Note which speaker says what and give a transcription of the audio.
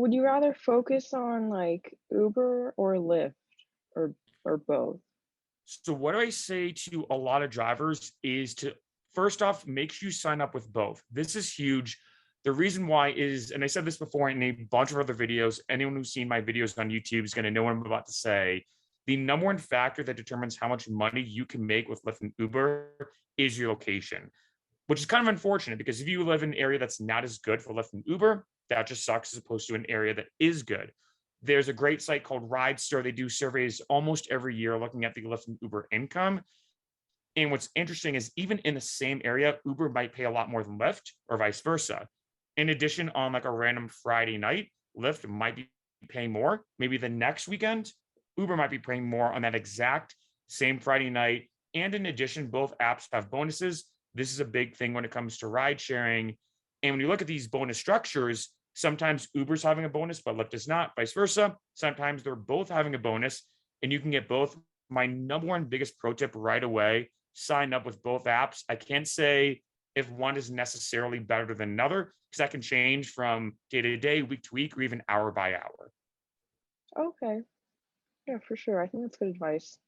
Speaker 1: Would you rather focus on, like, Uber or Lyft or both?
Speaker 2: So what I say to a lot of drivers is to first off, make sure you sign up with both. This is huge. The reason why is, and I said this before in a bunch of other videos, anyone who's seen my videos on YouTube is going to know what I'm about to say. The number one factor that determines how much money you can make with Lyft and Uber is your location, which is kind of unfortunate because if you live in an area that's not as good for Lyft and Uber, that just sucks as opposed to an area that is good. There's a great site called Rideshare. They do surveys almost every year looking at the Lyft and Uber income. And what's interesting is even in the same area, Uber might pay a lot more than Lyft or vice versa. In addition, on like a random Friday night, Lyft might be paying more. Maybe the next weekend, Uber might be paying more on that exact same Friday night. And in addition, both apps have bonuses. This is a big thing when it comes to ride sharing. And when you look at these bonus structures, sometimes Uber's having a bonus, but Lyft is not, vice versa. Sometimes they're both having a bonus, and you can get both. My number one biggest pro tip right away, sign up with both apps. I can't say if one is necessarily better than another because that can change from day to day, week to week, or even hour by hour.
Speaker 1: Okay. Yeah, for sure. I think that's good advice.